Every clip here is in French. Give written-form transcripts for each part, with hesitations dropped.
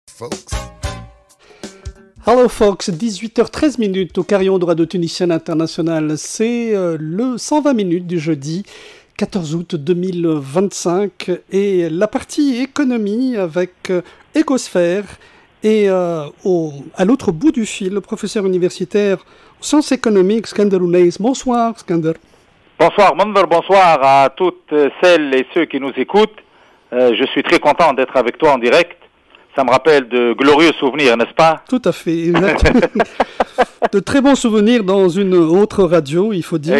folks. Hello folks, 18h13 au Carillon de Radio Tunisienne Internationale. C'est le 120 minutes du jeudi 14 août 2025 et la partie économie avec Ecosphère et à l'autre bout du fil, le professeur universitaire en sciences économiques, Skander Ounès. Bonsoir Skander. Bonsoir Mander, bonsoir à toutes celles et ceux qui nous écoutent. Je suis très content d'être avec toi en direct. Ça me rappelle de glorieux souvenirs, n'est-ce pas? Tout à fait. De très bons souvenirs dans une autre radio, il faut dire.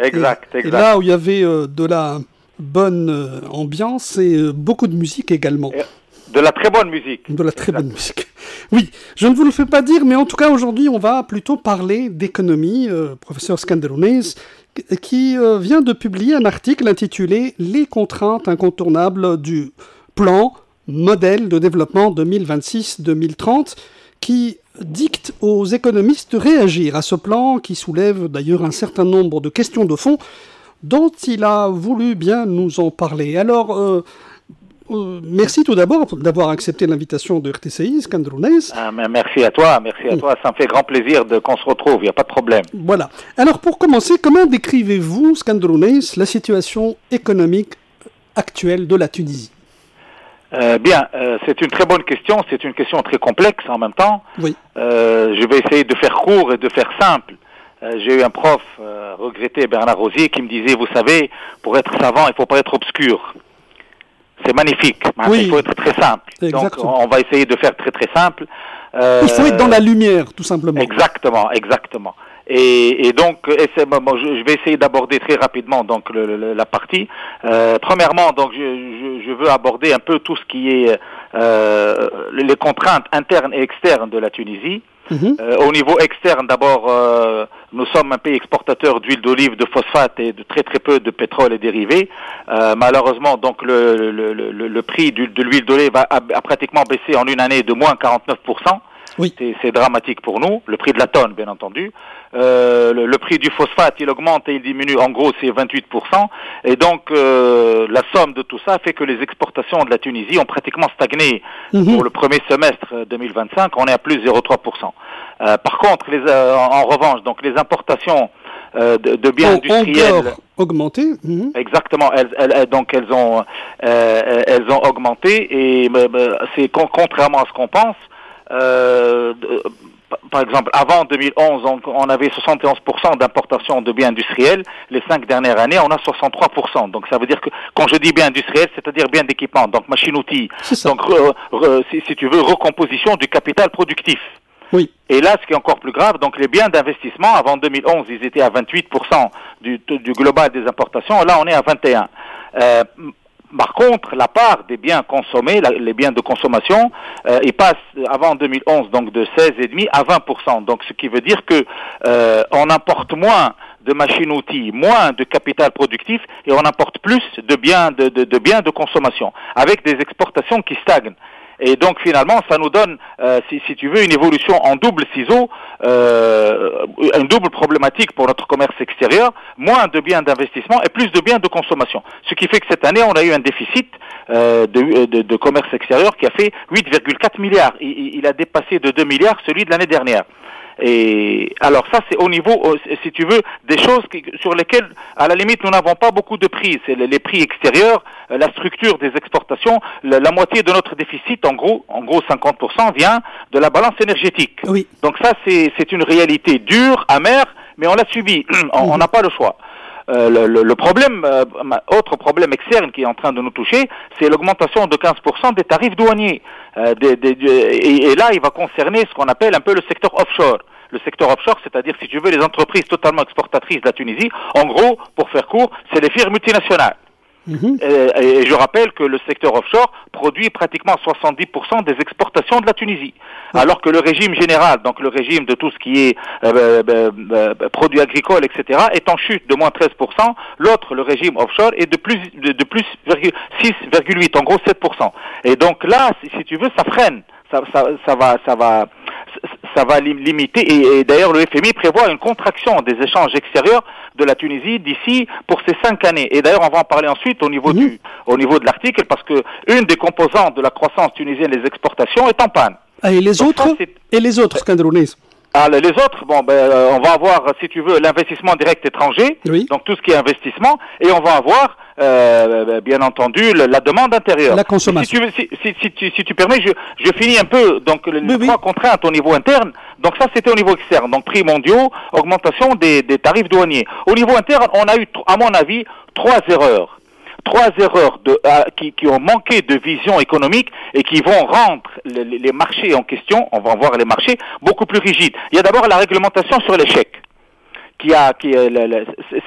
Exact. Et là où il y avait de la bonne ambiance et beaucoup de musique également. De la très bonne musique. De la très bonne musique. Oui, je ne vous le fais pas dire, mais en tout cas aujourd'hui on va plutôt parler d'économie. Professeur Skander Ounès, qui vient de publier un article intitulé « Les contraintes incontournables du plan modèle de développement 2026-2030 » qui dicte aux économistes de réagir à ce plan qui soulève d'ailleurs un certain nombre de questions de fond dont il a voulu bien nous en parler. Alors, merci tout d'abord d'avoir accepté l'invitation de RTCI, Skander Ounès. Merci à toi, ça me fait grand plaisir qu'on se retrouve, il n'y a pas de problème. Voilà. Alors pour commencer, comment décrivez-vous, Skander Ounès, la situation économique actuelle de la Tunisie? C'est une très bonne question, c'est une question très complexe en même temps. Oui. Je vais essayer de faire court et de faire simple. J'ai eu un prof, regretté Bernard Rosier, qui me disait, vous savez, pour être savant, il ne faut pas être obscur. C'est magnifique, oui. Il faut être très simple. Exactement. Donc on va essayer de faire très très simple. Il faut être dans la lumière, tout simplement. Exactement. Et donc, je vais essayer d'aborder très rapidement donc la partie. Premièrement, donc je veux aborder un peu tout ce qui est les contraintes internes et externes de la Tunisie. Au niveau externe, d'abord, nous sommes un pays exportateur d'huile d'olive, de phosphate et de très très peu de pétrole et dérivés. Malheureusement, donc le prix de l'huile d'olive a pratiquement baissé en une année de moins 49%. Oui. C'est dramatique pour nous. Le prix de la tonne, bien entendu. Le prix du phosphate, il augmente et il diminue. En gros, c'est 28%. Et donc, la somme de tout ça fait que les exportations de la Tunisie ont pratiquement stagné pour le premier semestre 2025. On est à plus 0,3%. Par contre, en revanche, donc les importations de biens industriels ont augmenté. Exactement. Elles ont augmenté et c'est contrairement à ce qu'on pense. Par exemple, avant 2011, on avait 71% d'importation de biens industriels. Les 5 dernières années, on a 63%. Donc, ça veut dire que, quand je dis biens industriels, c'est-à-dire biens d'équipement, donc machines-outils. Donc, si tu veux, recomposition du capital productif. Oui. Et là, ce qui est encore plus grave, donc les biens d'investissement, avant 2011, ils étaient à 28% du global des importations. Là, on est à 21%. Par contre, la part des biens consommés, les biens de consommation, ils passent avant 2011 donc de 16,5 à 20%. Donc, ce qui veut dire que on importe moins de machines-outils, moins de capital productif et on importe plus de biens de consommation, avec des exportations qui stagnent. Et donc finalement, ça nous donne, si tu veux, une évolution en double ciseau, une double problématique pour notre commerce extérieur, moins de biens d'investissement et plus de biens de consommation. Ce qui fait que cette année, on a eu un déficit de commerce extérieur qui a fait 8,4 milliards. Il a dépassé de 2 milliards celui de l'année dernière. Et alors ça, c'est au niveau, si tu veux, des choses sur lesquelles, à la limite, nous n'avons pas beaucoup de prix. C'est les prix extérieurs, la structure des exportations, la moitié de notre déficit, en gros 50% vient de la balance énergétique. Oui. Donc ça, c'est une réalité dure, amère, mais on l'a subie. On n'a pas le choix. Le problème, autre problème externe qui est en train de nous toucher, c'est l'augmentation de 15% des tarifs douaniers. Et là, il va concerner ce qu'on appelle un peu le secteur offshore. Le secteur offshore, c'est-à-dire, si tu veux, les entreprises totalement exportatrices de la Tunisie. En gros, pour faire court, c'est les firmes multinationales. Et je rappelle que le secteur offshore produit pratiquement 70% des exportations de la Tunisie. Alors que le régime général, donc le régime de tout ce qui est produits agricoles, etc., est en chute de moins 13%. L'autre, le régime offshore, est de plus 6,8%, en gros 7%. Et donc là, si tu veux, ça freine. Ça ça va limiter, et d'ailleurs le FMI prévoit une contraction des échanges extérieurs de la Tunisie d'ici pour ces 5 années. Et d'ailleurs on va en parler ensuite au niveau de l'article, parce que une des composantes de la croissance tunisienne, les exportations, est en panne. Ah, et les autres, Skandrounes? Les autres, on va avoir, si tu veux, l'investissement direct étranger, donc tout ce qui est investissement, et on va avoir, bien entendu, la demande intérieure. La consommation. Si tu permets, je finis un peu, donc les trois contraintes au niveau interne, donc ça c'était au niveau externe, donc prix mondiaux, augmentation des tarifs douaniers. Au niveau interne, on a eu, à mon avis, trois erreurs qui ont manqué de vision économique et qui vont rendre les marchés en question, on va voir les marchés, beaucoup plus rigides. Il y a d'abord la réglementation sur les chèques.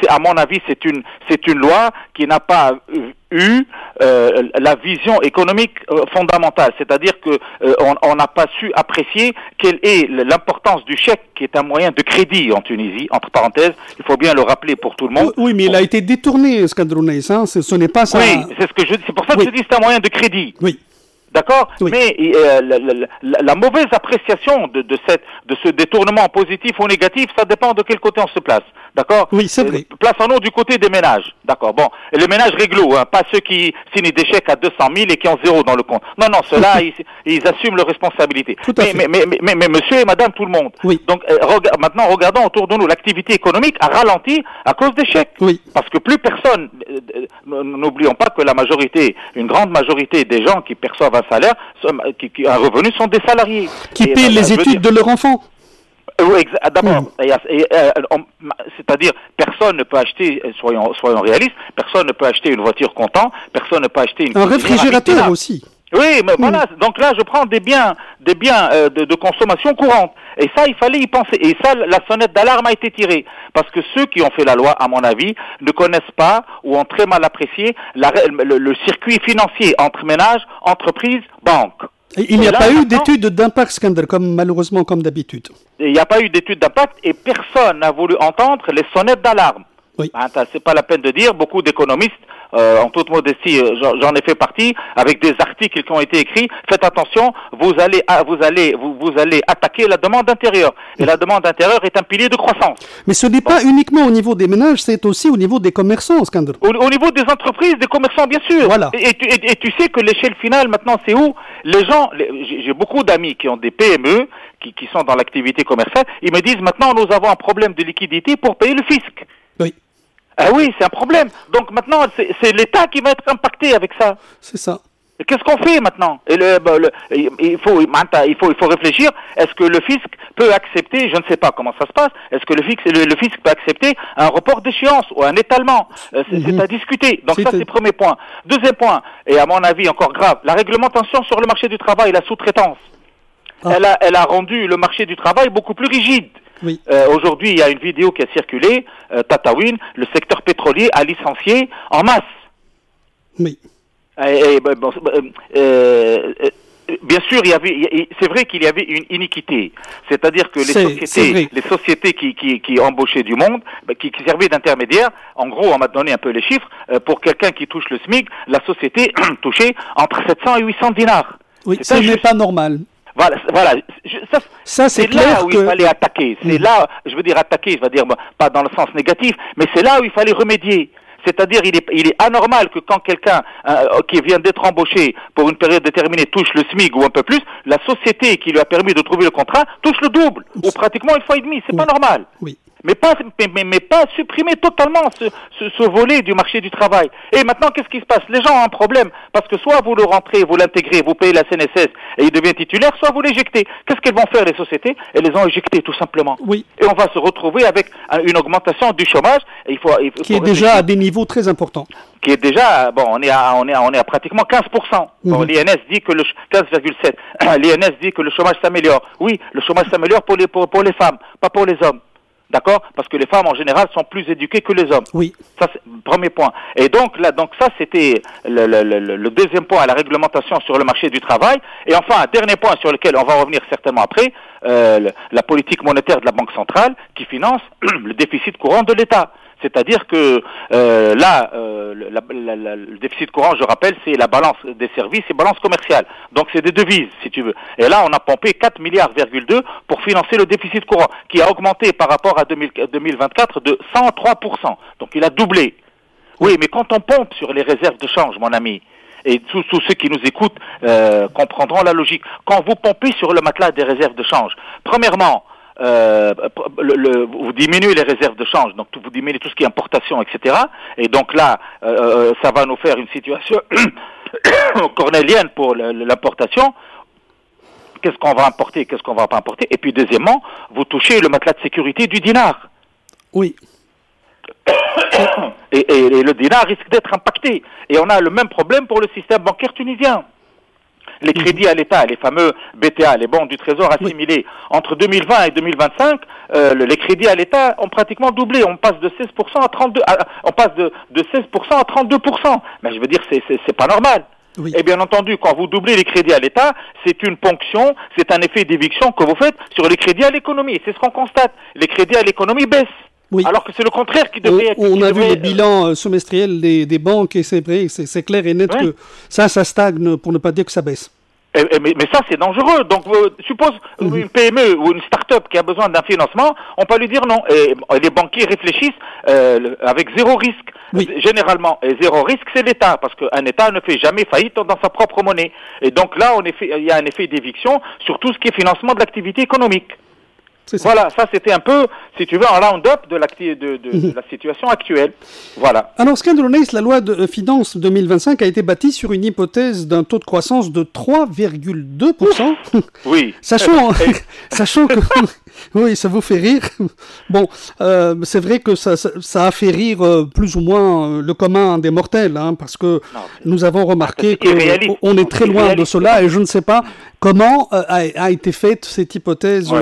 À mon avis, c'est une loi qui n'a pas eu la vision économique fondamentale, c'est-à-dire que on n'a pas su apprécier quelle est l'importance du chèque, qui est un moyen de crédit en Tunisie, entre parenthèses, il faut bien le rappeler pour tout le monde. Oui, mais il a été détourné, Skandrounes, hein, ce n'est pas ça. Oui, c'est ce que je dis, c'est pour ça que je dis que c'est un moyen de crédit. Oui. D'accord, mais la mauvaise appréciation de ce détournement positif ou négatif, ça dépend de quel côté on se place. D'accord. Oui, c'est vrai. Plaçons-nous du côté des ménages. D'accord. Bon, et les ménages réglo, hein, pas ceux qui signent des chèques à 200 000 et qui ont 0 dans le compte. Non, ceux-là, ils assument leurs responsabilités. Mais monsieur et madame, tout le monde. Oui. Donc, maintenant, regardons autour de nous. L'activité économique a ralenti à cause des chèques. Oui. Parce que plus personne, n'oublions pas que une grande majorité des gens qui perçoivent un salaire, un revenu, sont des salariés. Qui paient les études de leur enfant. Oui, d'abord, c'est-à-dire, personne ne peut acheter, soyons réalistes, personne ne peut acheter une voiture comptant, personne ne peut acheter un réfrigérateur aussi. Oui, mais voilà, donc là, je prends des biens de consommation courante. Et ça, il fallait y penser. Et ça, la sonnette d'alarme a été tirée. Parce que ceux qui ont fait la loi, à mon avis, ne connaissent pas ou ont très mal apprécié le circuit financier entre ménages, entreprises, banques. Il n'y a pas eu d'étude d'impact, Skander, malheureusement, comme d'habitude. Il n'y a pas eu d'étude d'impact et personne n'a voulu entendre les sonnettes d'alarme. Oui. C'est pas la peine de dire, beaucoup d'économistes, en toute modestie, j'en ai fait partie, avec des articles qui ont été écrits, faites attention, vous allez attaquer la demande intérieure. Et la demande intérieure est un pilier de croissance. Mais ce n'est pas uniquement au niveau des ménages, c'est aussi au niveau des commerçants, Skander. Au niveau des entreprises, des commerçants, bien sûr. Voilà. Et tu sais que l'échelle finale, maintenant, c'est où? Les gens, j'ai beaucoup d'amis qui ont des PME, qui sont dans l'activité commerciale, ils me disent, maintenant, nous avons un problème de liquidité pour payer le fisc. Oui. Ah oui, c'est un problème. Donc maintenant, c'est l'État qui va être impacté avec ça. C'est ça. Et qu'est-ce qu'on fait maintenant? Et il faut réfléchir. Est-ce que le fisc peut accepter, je ne sais pas comment ça se passe, est-ce que le fisc peut accepter un report d'échéance ou un étalement? C'est à discuter. Donc ça, c'est le premier point. Deuxième point, et à mon avis encore grave, la réglementation sur le marché du travail, la sous-traitance. Elle a rendu le marché du travail beaucoup plus rigide. Oui. Aujourd'hui, il y a une vidéo qui a circulé, Tataouine, le secteur pétrolier a licencié en masse. Oui. Bien sûr, c'est vrai qu'il y avait une iniquité. C'est-à-dire que les sociétés qui embauchaient du monde, qui servaient d'intermédiaires, en gros, on m'a donné un peu les chiffres, pour quelqu'un qui touche le SMIC, la société touchait entre 700 et 800 dinars. Oui, ce n'est pas normal. Voilà. C'est là où il fallait attaquer. C'est là, je veux dire attaquer, je veux dire pas dans le sens négatif, mais c'est là où il fallait remédier. C'est-à-dire, il est anormal que quand quelqu'un qui vient d'être embauché pour une période déterminée touche le SMIC ou un peu plus, la société qui lui a permis de trouver le contrat touche le double, ou pratiquement une fois et demie. C'est pas normal. Oui. Mais pas supprimer totalement ce volet du marché du travail. Et maintenant, qu'est-ce qui se passe? Les gens ont un problème, parce que soit vous le rentrez, vous l'intégrez, vous payez la CNSS et il devient titulaire, soit vous l'éjectez. Qu'est-ce qu'elles vont faire, les sociétés? Elles les ont éjectés, tout simplement. Oui. Et on va se retrouver avec une augmentation du chômage. Et qui est déjà à des niveaux très importants. Qui est déjà, on est à pratiquement 15%. Bon, l'INS dit que 15,7. L'INS dit que le chômage s'améliore. Oui, le chômage s'améliore pour les femmes, pas pour les hommes. D'accord? Parce que les femmes, en général, sont plus éduquées que les hommes. Oui. Ça, c'est le premier point. Et donc ça, c'était le deuxième point, la réglementation sur le marché du travail. Et enfin, un dernier point sur lequel on va revenir certainement après, la politique monétaire de la Banque centrale qui finance le déficit courant de l'État. C'est-à-dire que le déficit courant, je rappelle, c'est la balance des services et balance commerciale. Donc c'est des devises, si tu veux. Et là, on a pompé 4,2 milliards pour financer le déficit courant, qui a augmenté par rapport à 2024 de 103%. Donc il a doublé. Oui, mais quand on pompe sur les réserves de change, mon ami, et tous ceux qui nous écoutent comprendront la logique. Quand vous pompez sur le matelas des réserves de change, premièrement, vous diminuez les réserves de change, donc vous diminuez tout ce qui est importation, etc. Et donc là, ça va nous faire une situation cornélienne pour l'importation. Qu'est-ce qu'on va importer, qu'est-ce qu'on va pas importer? Et puis deuxièmement, vous touchez le matelas de sécurité du dinar. Oui. Et le dinar risque d'être impacté. Et on a le même problème pour le système bancaire tunisien. Les crédits à l'État, les fameux BTA, les bons du Trésor assimilés, entre 2020 et 2025, les crédits à l'État ont pratiquement doublé. On passe de 16% à 32%, on passe de 16% à 32%. Mais je veux dire, c'est pas normal. Oui. Et bien entendu, quand vous doublez les crédits à l'État, c'est une ponction, c'est un effet d'éviction que vous faites sur les crédits à l'économie. C'est ce qu'on constate. Les crédits à l'économie baissent. Oui. Alors que c'est le contraire qui devrait être. On a vu les bilans semestriels des banques et c'est vrai, c'est clair et net que ça stagne pour ne pas dire que ça baisse. Mais ça, c'est dangereux. Donc, suppose une PME ou une start-up qui a besoin d'un financement, on peut lui dire non. Et les banquiers réfléchissent avec zéro risque. Oui. Généralement, et zéro risque, c'est l'État, parce qu'un État ne fait jamais faillite dans sa propre monnaie. Et donc là, il y a un effet d'éviction sur tout ce qui est financement de l'activité économique. Voilà, ça c'était un peu, si tu veux, un round-up de la situation actuelle. Voilà. Alors, Scandalounaise, la loi de finances 2025 a été bâtie sur une hypothèse d'un taux de croissance de 3,2%. Oui. Sachant que... Oui, ça vous fait rire. Bon, c'est vrai que ça a fait rire plus ou moins le commun des mortels, hein, parce que nous avons remarqué qu'on est très loin de cela et je ne sais pas comment a été faite cette hypothèse.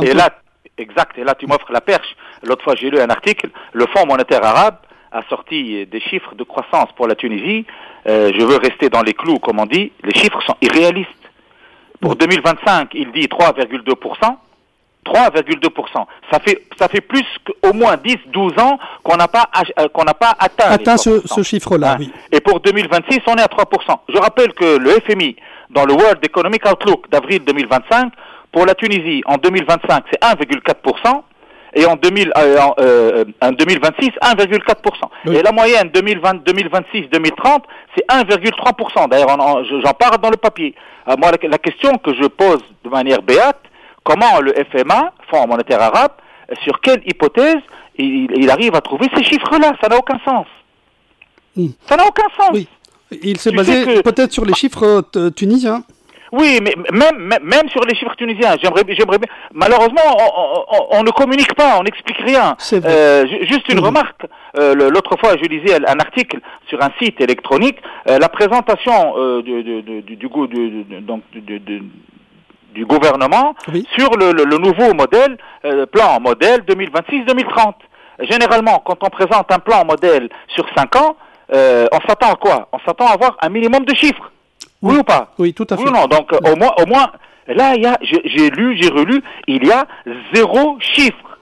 Et là, exact, et là tu m'offres la perche. L'autre fois j'ai lu un article, le Fonds monétaire arabe a sorti des chiffres de croissance pour la Tunisie. Je veux rester dans les clous, comme on dit, les chiffres sont irréalistes. Pour 2025, il dit 3,2%. 3,2%. Ça fait plus qu'au moins 10-12 ans qu'on n'a pas atteint ce chiffre-là. Oui. Et pour 2026, on est à 3%. Je rappelle que le FMI, dans le World Economic Outlook d'avril 2025, pour la Tunisie, en 2025, c'est 1,4%. Et en 2026, 1,4%. Oui. Et la moyenne 2026-2030, c'est 1,3%. D'ailleurs, j'en parle dans le papier. Moi, la question que je pose de manière béate, comment le FMA, Fonds monétaire arabe, sur quelle hypothèse il arrive à trouver ces chiffres-là? Ça n'a aucun sens. Ça n'a aucun sens. Oui. Il s'est basé peut-être sur les chiffres tunisiens. Oui, mais même sur les chiffres tunisiens, j'aimerais bien. Malheureusement, on ne communique pas, on n'explique rien. Juste une remarque. L'autre fois, je lisais un article sur un site électronique, la présentation du gouvernement sur le nouveau modèle, plan modèle 2026-2030. Généralement, quand on présente un plan modèle sur 5 ans, on s'attend à quoi? On s'attend à avoir un minimum de chiffres. Oui ou pas? Oui, tout à fait. Oui ou non? Donc, au moins, là, j'ai relu, il y a 0 chiffre.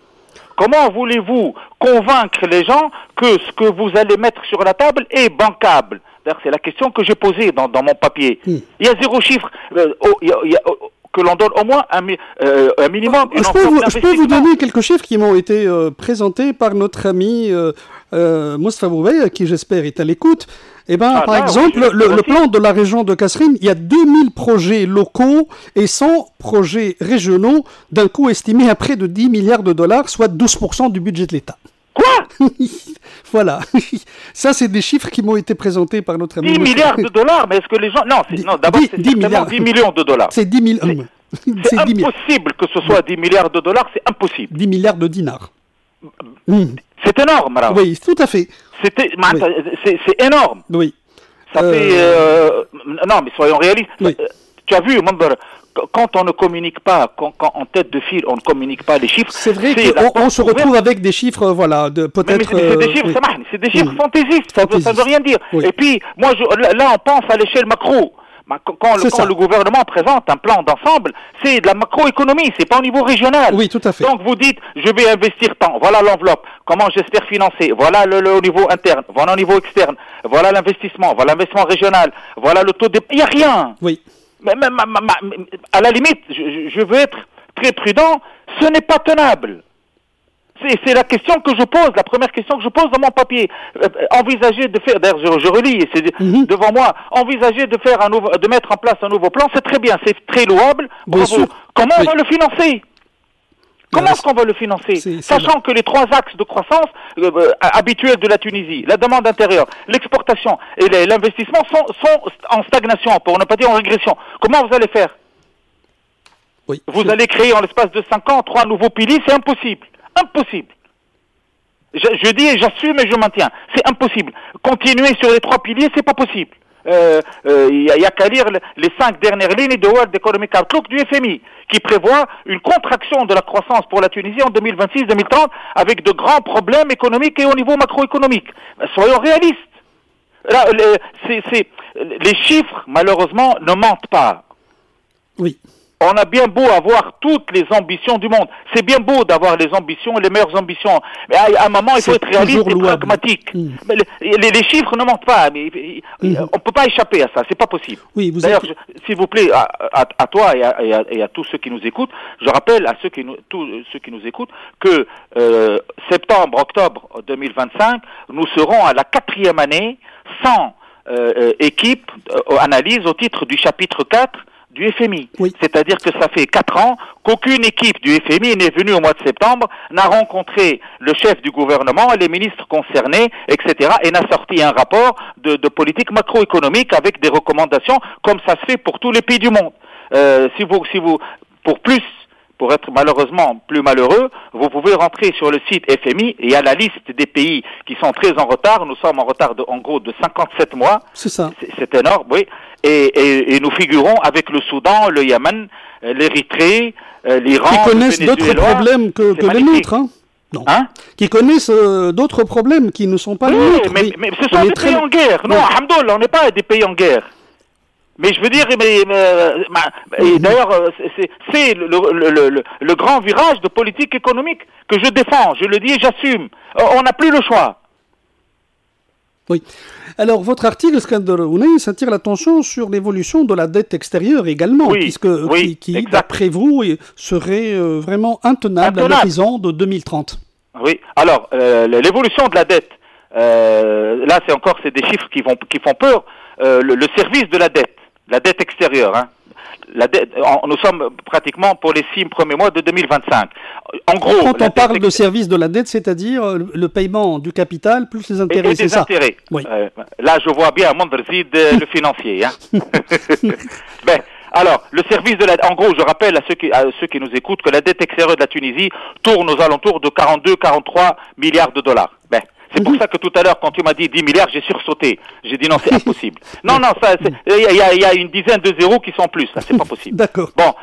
Comment voulez-vous convaincre les gens que ce que vous allez mettre sur la table est bancable? D'ailleurs, c'est la question que j'ai posée dans mon papier. Il y a 0 chiffre. Que l'on donne au moins un minimum. Je peux vous donner quelques chiffres qui m'ont été présentés par notre ami Moustapha Boubey, qui j'espère est à l'écoute. Par exemple, le plan de la région de Kasserine, il y a 2000 projets locaux et 100 projets régionaux d'un coût estimé à près de 10 milliards de dollars, soit 12% du budget de l'État. Quoi? Voilà. Ça, c'est des chiffres qui m'ont été présentés par notre ami. 10 milliards de dollars? Mais est-ce que les gens... Non, d'abord, c'est 10 millions de dollars. C'est 10 000... C'est impossible que ce soit 10 milliards de dollars, c'est impossible. 10 milliards de dinars. C'est énorme, là. Oui, tout à fait. C'est énorme. Oui. Ça fait... Non, mais soyons réalistes. Oui. Tu as vu, quand on ne communique pas, quand en tête de file, on ne communique pas les chiffres... C'est vrai qu'on se retrouve avec des chiffres, voilà, peut-être... Mais c'est des chiffres, c'est des chiffres fantaisistes, ça ne veut rien dire. Oui. Et puis, moi, là, on pense à l'échelle macro. Quand le gouvernement présente un plan d'ensemble, c'est de la macroéconomie, c'est pas au niveau régional. Oui, tout à fait. Donc vous dites, je vais investir tant, voilà l'enveloppe, comment j'espère financer, voilà le au niveau interne, voilà au niveau externe, voilà l'investissement, voilà l'investissement régional, voilà le taux de... Il n'y a rien. Oui. Mais à la limite, je veux être très prudent, ce n'est pas tenable. C'est la question que je pose, la première question que je pose dans mon papier. Envisager de faire, d'ailleurs je relis, c'est devant moi, envisager de mettre en place un nouveau plan, c'est très bien, c'est très louable. Bravo. Comment on va le financer? Comment est-ce qu'on va le financer? Sachant que les 3 axes de croissance habituels de la Tunisie, la demande intérieure, l'exportation et l'investissement sont en stagnation, pour ne pas dire en régression. Comment vous allez faire? Oui. Vous allez créer en l'espace de 5 ans 3 nouveaux piliers, c'est impossible. Impossible. Je dis et j'assume et je maintiens. C'est impossible. Continuer sur les 3 piliers, c'est pas possible. Il y a qu'à lire les 5 dernières lignes de World Economic Outlook du FMI, qui prévoit une contraction de la croissance pour la Tunisie en 2026-2030 avec de grands problèmes économiques et au niveau macroéconomique. Soyons réalistes. Là, les chiffres, malheureusement, ne mentent pas. Oui. On a bien beau avoir toutes les ambitions du monde. C'est bien beau d'avoir les ambitions, les meilleures ambitions. Mais à un moment, il faut être réaliste et pragmatique. Mais les chiffres ne mentent pas. Mais on peut pas échapper à ça. C'est pas possible. Oui, d'ailleurs, s'il vous plaît, à toi et à tous ceux qui nous écoutent, je rappelle à tous ceux qui nous écoutent que septembre-octobre 2025, nous serons à la 4e année sans équipe analyse au titre du chapitre 4 du FMI. Oui. C'est-à-dire que ça fait 4 ans qu'aucune équipe du FMI n'est venue au mois de septembre, n'a rencontré le chef du gouvernement, les ministres concernés, etc., et n'a sorti un rapport de politique macroéconomique avec des recommandations, comme ça se fait pour tous les pays du monde. Pour être malheureusement plus malheureux, vous pouvez rentrer sur le site FMI et il y a la liste des pays qui sont très en retard. Nous sommes en retard en gros de 57 mois. C'est ça. C'est énorme, oui. Et nous figurons avec le Soudan, le Yémen, l'Érythrée, l'Iran, qui connaissent d'autres problèmes que les nôtres, hein. Non. Hein? Qui connaissent d'autres problèmes qui ne sont pas les nôtres. Mais ce sont des pays en guerre. Non, alhamdoulilah, on n'est pas des pays en guerre. Mais je veux dire, d'ailleurs, c'est le grand virage de politique économique que je défends. Je le dis et j'assume. On n'a plus le choix. Oui. Alors, votre article, Skander Ounès, attire l'attention sur l'évolution de la dette extérieure également, qui d'après vous, serait vraiment intenable à l'horizon de 2030. Oui. Alors, l'évolution de la dette, là, c'est des chiffres qui font peur. Le service de la dette extérieure, hein. Nous sommes pratiquement pour les 6 premiers mois de 2025. En gros, quand on parle de service de la dette, c'est-à-dire le paiement du capital plus les intérêts, c'est ça? Intérêts. Oui. Là, je vois bien Mondrzid, le financier. Hein. Alors, le service de la... En gros, je rappelle à ceux qui nous écoutent que la dette extérieure de la Tunisie tourne aux alentours de 42-43 milliards de dollars. C'est pour ça que tout à l'heure, quand tu m'as dit 10 milliards, j'ai sursauté. J'ai dit non, c'est impossible. Non, il y a une dizaine de zéros qui sont plus, là, c'est pas possible. D'accord. Bon,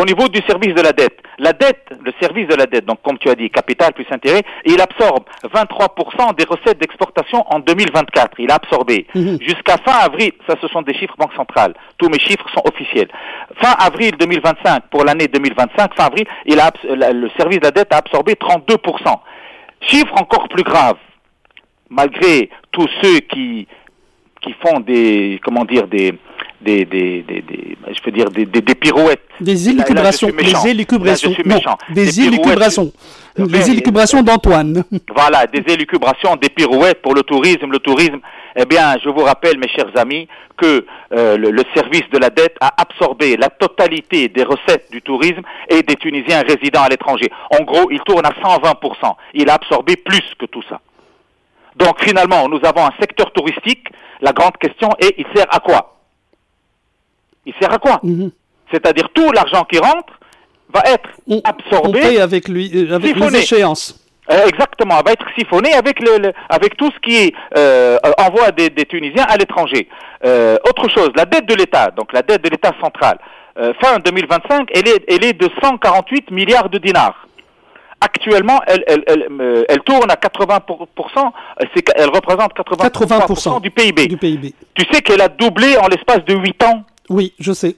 au niveau du service de la dette, le service de la dette, donc comme tu as dit, capital plus intérêt, il absorbe 23% des recettes d'exportation en 2024. Il a absorbé. Jusqu'à fin avril, ça ce sont des chiffres Banque Centrale. Tous mes chiffres sont officiels. Fin avril 2025, pour l'année 2025, fin avril, le service de la dette a absorbé 32%. Chiffre encore plus grave. Malgré tous ceux qui font des pirouettes. Des élucubrations. Les élucubrations d'Antoine. Voilà, des élucubrations, des pirouettes pour le tourisme. Le tourisme, eh bien, je vous rappelle, mes chers amis, que le service de la dette a absorbé la totalité des recettes du tourisme et des Tunisiens résidant à l'étranger. En gros, il tourne à 120%. Il a absorbé plus que tout ça. Donc finalement, nous avons un secteur touristique. La grande question est, il sert à quoi? Il sert à quoi? C'est-à-dire tout l'argent qui rentre va être absorbé. On paye avec les échéances. Exactement, va être siphonné avec tout ce qui est envoi des Tunisiens à l'étranger. Autre chose, la dette de l'État, donc la dette de l'État central, fin 2025, elle est de 148 milliards de dinars. Actuellement, elle tourne à 80%, elle représente 80% du PIB. Du PIB. Tu sais qu'elle a doublé en l'espace de 8 ans. Oui, je sais.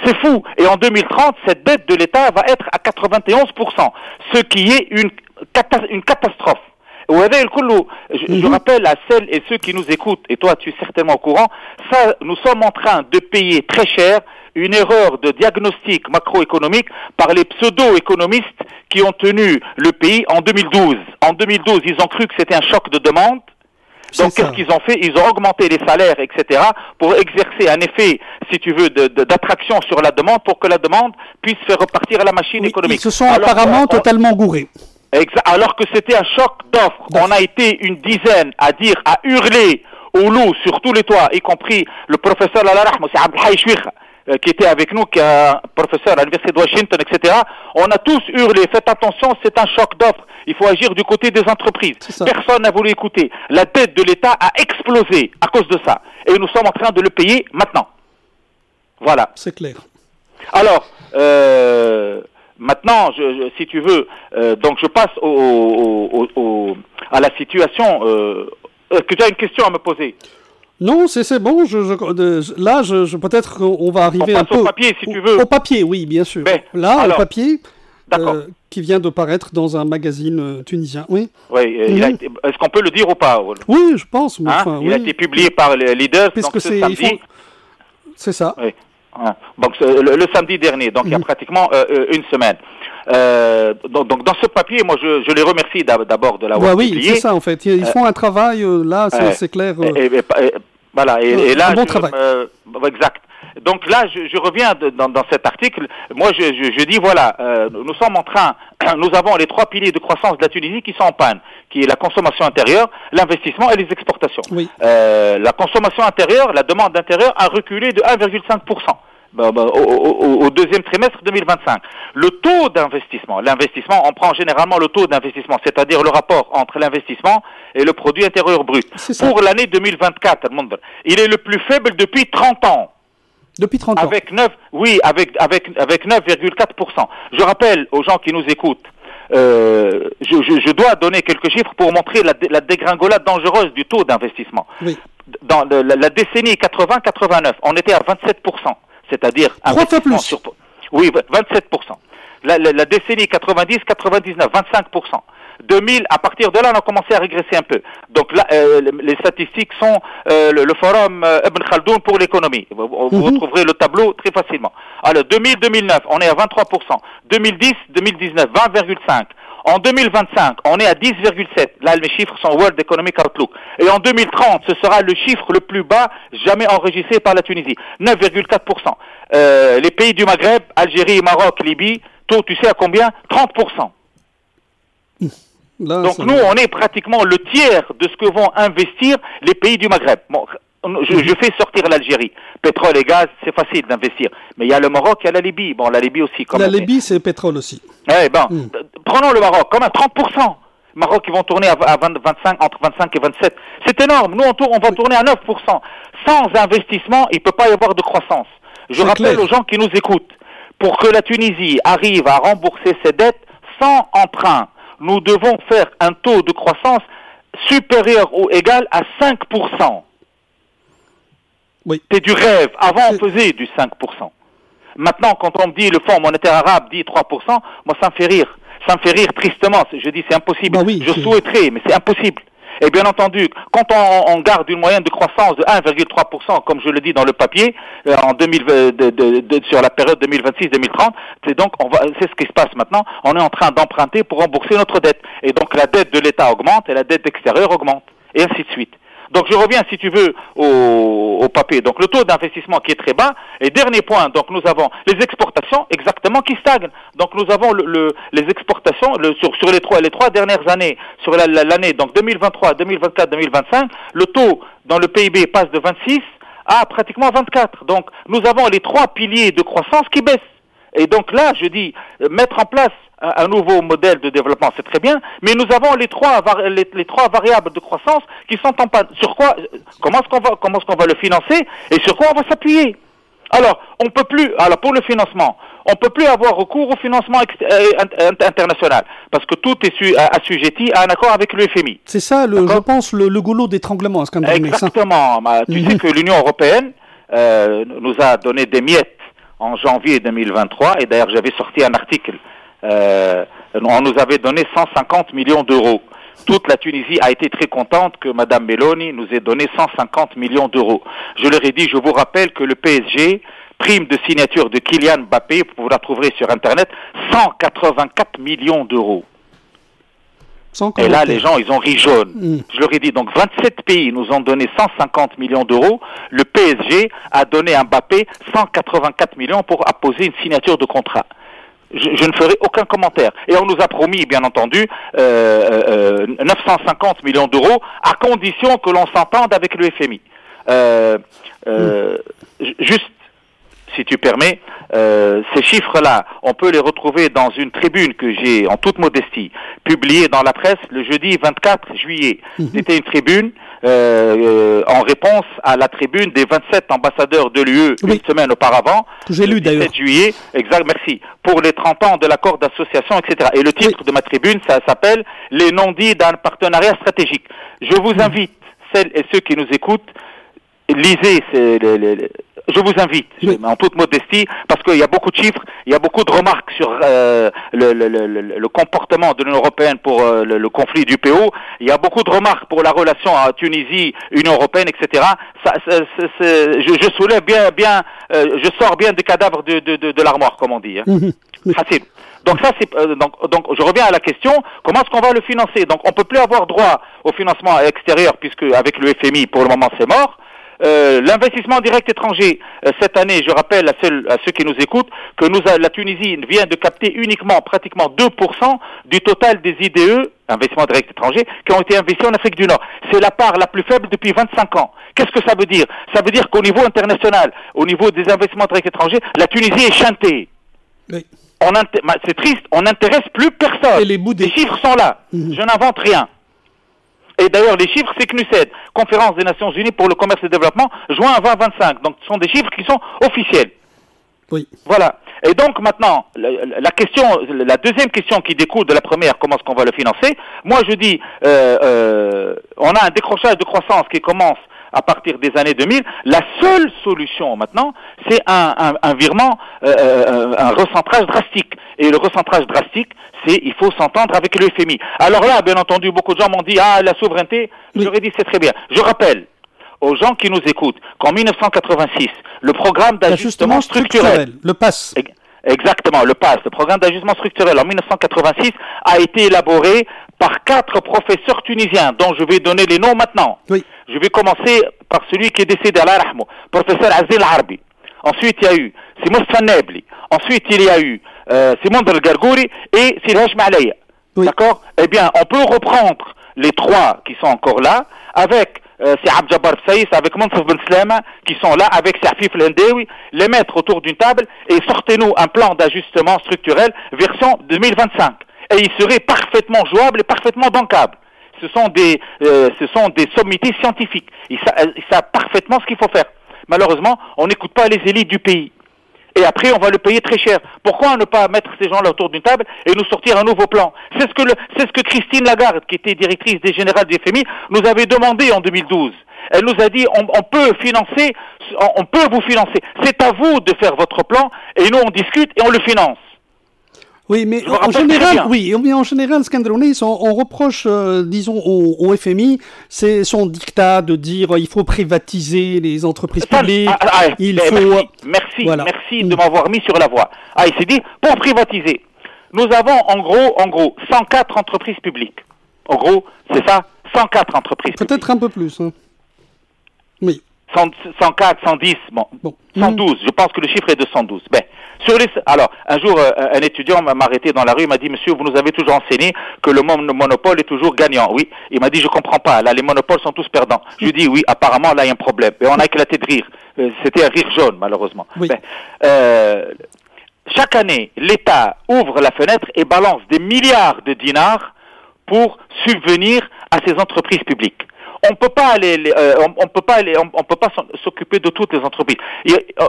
C'est fou. Et en 2030, cette dette de l'État va être à 91%, ce qui est une catastrophe. Je rappelle à celles et ceux qui nous écoutent, et toi tu es certainement au courant, ça, nous sommes en train de payer très cher une erreur de diagnostic macroéconomique par les pseudo-économistes qui ont tenu le pays en 2012. En 2012, ils ont cru que c'était un choc de demande. Donc, qu'est-ce qu'ils ont fait? Ils ont augmenté les salaires, etc., pour exercer un effet, si tu veux, d'attraction sur la demande, pour que la demande puisse faire repartir la machine économique. Ils se sont apparemment totalement gourés. Alors que c'était un choc d'offres. On a été une dizaine à hurler au loup sur tous les toits, y compris le professeur qui était avec nous, qui est un professeur à l'université de Washington, etc. On a tous hurlé, faites attention, c'est un choc d'offres. Il faut agir du côté des entreprises. Personne n'a voulu écouter. La dette de l'État a explosé à cause de ça. Et nous sommes en train de le payer maintenant. Voilà. C'est clair. Alors, maintenant, si tu veux, donc je passe à la situation. Est-ce que tu as une question à me poser? Non, c'est bon. Là, peut-être qu'on va arriver un peu au papier, si tu veux. Au papier, oui, bien sûr. Mais, là, au papier, qui vient de paraître dans un magazine tunisien. Oui. Oui. Est-ce qu'on peut le dire ou pas? Oui, je pense. Mais il a été publié par les leaders. Puisque donc, ce samedi. C'est ça. Oui. Donc le samedi dernier, donc il y a pratiquement une semaine. Donc dans ce papier, moi je les remercie d'abord de l'avoir publié. Oui, c'est ça en fait. Ils font un travail là, c'est clair. Voilà. Et là, un bon travail. Exact. Donc là, je reviens dans cet article. Moi, je dis voilà, nous sommes en train, nous avons les trois piliers de croissance de la Tunisie qui sont en panne, qui est la consommation intérieure, l'investissement et les exportations. Oui. La consommation intérieure, la demande intérieure a reculé de 1,5%. Au deuxième trimestre 2025. Le taux d'investissement, l'investissement, on prend généralement le taux d'investissement, c'est-à-dire le rapport entre l'investissement et le produit intérieur brut. Pour l'année 2024, il est le plus faible depuis 30 ans. Depuis 30 ans. Avec 9,4%. Je rappelle aux gens qui nous écoutent, je dois donner quelques chiffres pour montrer la dégringolade dangereuse du taux d'investissement. Oui. Dans la décennie 80-89, on était à 27%. C'est-à-dire 3 fois plus. Oui, 27%. La décennie 90-99, 25%. 2000, à partir de là, on a commencé à régresser un peu. Donc là, les statistiques sont le forum Ibn Khaldoun pour l'économie. Vous retrouverez le tableau très facilement. Alors 2000-2009, on est à 23%. 2010-2019, 20,5%. En 2025, on est à 10,7. Là, mes chiffres sont World Economic Outlook. Et en 2030, ce sera le chiffre le plus bas jamais enregistré par la Tunisie. 9,4%. Les pays du Maghreb, Algérie, Maroc, Libye, taux, tu sais à combien? 30%. Là, donc nous, on est pratiquement le tiers de ce que vont investir les pays du Maghreb. Bon, je fais sortir l'Algérie. Pétrole et gaz, c'est facile d'investir. Mais il y a le Maroc, il y a la Libye. Bon, la Libye aussi. La Libye, c'est pétrole aussi. Prenons le Maroc, quand même 30%. Le Maroc, ils vont tourner à 25, entre 25 et 27. C'est énorme. Nous, on va tourner à 9%. Sans investissement, il ne peut pas y avoir de croissance. Je rappelle aux gens qui nous écoutent, pour que la Tunisie arrive à rembourser ses dettes sans emprunt, nous devons faire un taux de croissance supérieur ou égal à 5%. Oui. C'est du rêve. Avant, on faisait du 5%. Maintenant, quand on me dit, le Fonds monétaire arabe dit 3%, moi, ça me fait rire. Ça me fait rire tristement. Je dis, c'est impossible. Je souhaiterais, mais c'est impossible. Et bien entendu, quand on garde une moyenne de croissance de 1,3%, comme je le dis dans le papier, sur la période 2026-2030, c'est ce qui se passe maintenant. On est en train d'emprunter pour rembourser notre dette. Et donc la dette de l'État augmente et la dette extérieure augmente. Et ainsi de suite. Donc je reviens, si tu veux, au papier. Donc le taux d'investissement qui est très bas. Et dernier point, donc nous avons les exportations exactement qui stagnent. Donc nous avons les exportations sur les trois dernières années, sur l'année donc 2023, 2024, 2025, le taux dans le PIB passe de 26 à pratiquement 24. Donc nous avons les trois piliers de croissance qui baissent. Et donc là, je dis, mettre en place un nouveau modèle de développement, c'est très bien, mais nous avons les trois variables de croissance qui sont en panne. Sur quoi, comment est-ce qu'on va le financer et sur quoi on va s'appuyer? Alors, pour le financement, on peut plus avoir recours au financement international parce que tout est assujetti à un accord avec le FMI. C'est ça, je pense, le goulot d'étranglement. Exactement. Tu sais que l'Union européenne nous a donné des miettes en janvier 2023, et d'ailleurs j'avais sorti un article, on nous avait donné 150 millions d'euros. Toute la Tunisie a été très contente que Madame Meloni nous ait donné 150 millions d'euros. Je leur ai dit, je vous rappelle que le PSG, prime de signature de Kylian Mbappé, vous la trouverez sur Internet, 184 millions d'euros. Et là, les gens, ils ont ri jaune. Je leur ai dit, donc 27 pays nous ont donné 150 millions d'euros. Le PSG a donné à Mbappé 184 millions pour apposer une signature de contrat. Je ne ferai aucun commentaire. Et on nous a promis, bien entendu, 950 millions d'euros, à condition que l'on s'entende avec le FMI. Juste, si tu permets, ces chiffres-là, on peut les retrouver dans une tribune que j'ai, en toute modestie, publiée dans la presse le jeudi 24 juillet. C'était une tribune en réponse à la tribune des 27 ambassadeurs de l'UE une semaine auparavant. J'ai lu d'ailleurs. 7 juillet, exact, merci, pour les 30 ans de l'accord d'association, etc. Et le titre de ma tribune, ça s'appelle « Les non-dits d'un partenariat stratégique ». Je vous invite, celles et ceux qui nous écoutent, lisez je vous invite, en toute modestie, parce qu'il y a beaucoup de chiffres, il y a beaucoup de remarques sur le comportement de l'Union européenne pour le conflit du PO, il y a beaucoup de remarques pour la relation à Tunisie, Union européenne, etc. Je soulève bien, je sors bien des cadavres de l'armoire, comme on dit. Facile. Donc ça, donc je reviens à la question, comment est-ce qu'on va le financer? Donc on peut plus avoir droit au financement extérieur, puisque avec le FMI, pour le moment, c'est mort. L'investissement direct étranger, cette année, je rappelle à ceux qui nous écoutent, que la Tunisie vient de capter uniquement, pratiquement 2% du total des IDE, investissements directs étrangers, qui ont été investis en Afrique du Nord. C'est la part la plus faible depuis 25 ans. Qu'est-ce que ça veut dire? Ça veut dire qu'au niveau international, au niveau des investissements directs étrangers, la Tunisie est chantée. Oui. C'est triste, on n'intéresse plus personne. Et les chiffres sont là. Je n'invente rien. Et d'ailleurs, les chiffres, c'est CNUSED, Conférence des Nations Unies pour le commerce et le développement, juin 2025. Donc, ce sont des chiffres qui sont officiels. Oui. Voilà. Et donc, maintenant, la deuxième question qui découle de la première, comment est-ce qu'on va le financer? Moi, je dis, on a un décrochage de croissance qui commence à partir des années 2000. La seule solution maintenant, c'est un virement, un recentrage drastique. Et le recentrage drastique, il faut s'entendre avec le FMI. Alors là, bien entendu, beaucoup de gens m'ont dit, la souveraineté, j'aurais dit, c'est très bien. Je rappelle aux gens qui nous écoutent qu'en 1986, le programme d'ajustement structurel, le PAS. Exactement, le PAS, le programme d'ajustement structurel en 1986 a été élaboré par 4 professeurs tunisiens, dont je vais donner les noms maintenant. Oui. Je vais commencer par celui qui est décédé, Allah rahmou, professeur Azil Arbi. Ensuite, il y a eu Simon Sfanebli. Ensuite, il y a eu Simon Del Gargouri et Siraj Malaya. Oui. D'accord? Eh bien, on peut reprendre les 3 qui sont encore là, avec c'est Abdjabar Saïs, avec Mansour Ben Slema, qui sont là, avec Safif Lendewi, les mettre autour d'une table et sortez-nous un plan d'ajustement structurel version 2025. Et il serait parfaitement jouable et parfaitement bancable. Ce sont des sommités scientifiques. Ils savent parfaitement ce qu'il faut faire. Malheureusement, on n'écoute pas les élites du pays. Et après, on va le payer très cher. Pourquoi ne pas mettre ces gens-là autour d'une table et nous sortir un nouveau plan? C'est ce que Christine Lagarde, qui était directrice des générales du FMI, nous avait demandé en 2012. Elle nous a dit, on peut financer, on peut vous financer. C'est à vous de faire votre plan et nous on discute et on le finance. Oui, mais en général, Skanderounis, on reproche, disons, au FMI, c'est son dictat de dire il faut privatiser les entreprises publiques. Merci de m'avoir mis sur la voie. Il s'est dit, pour privatiser, nous avons en gros 104 entreprises publiques. En gros, c'est ça, 104 entreprises publiques. Peut-être un peu plus. Hein. Oui. 104, 110, 112. Je pense que le chiffre est de 112. Alors, un jour, un étudiant m'a arrêté dans la rue, il m'a dit, monsieur, vous nous avez toujours enseigné que le monopole est toujours gagnant. Oui. Il m'a dit, je comprends pas. Là, les monopoles sont tous perdants. Je lui ai dit, oui, apparemment, là, il y a un problème. Et on a éclaté de rire. C'était un rire jaune, malheureusement. Oui. Chaque année, l'État ouvre la fenêtre et balance des milliards de dinars pour subvenir à ces entreprises publiques. On peut pas s'occuper de toutes les entreprises.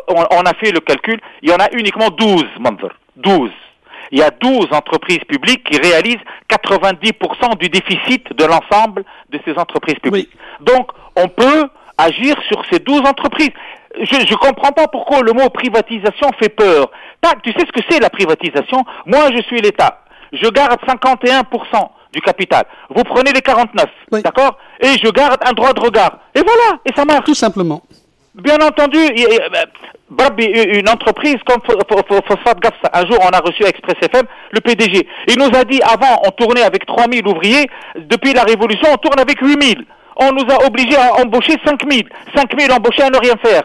On a fait le calcul, il y en a uniquement 12, Manzur. 12. Il y a 12 entreprises publiques qui réalisent 90% du déficit de l'ensemble de ces entreprises publiques. Oui. Donc, on peut agir sur ces 12 entreprises. Je ne comprends pas pourquoi le mot privatisation fait peur. Tu sais ce que c'est la privatisation? Moi, je suis l'État. Je garde 51% du capital. Vous prenez les 49, oui. D'accord? Et je garde un droit de regard. Et voilà, et ça marche. Tout simplement. Bien entendu, une entreprise comme Phosphate Gafsa, un jour on a reçu à Express FM le PDG. Il nous a dit avant on tournait avec 3000 ouvriers, depuis la révolution on tourne avec 8000. On nous a obligés à embaucher 5000. 5000 embauchés à ne rien faire.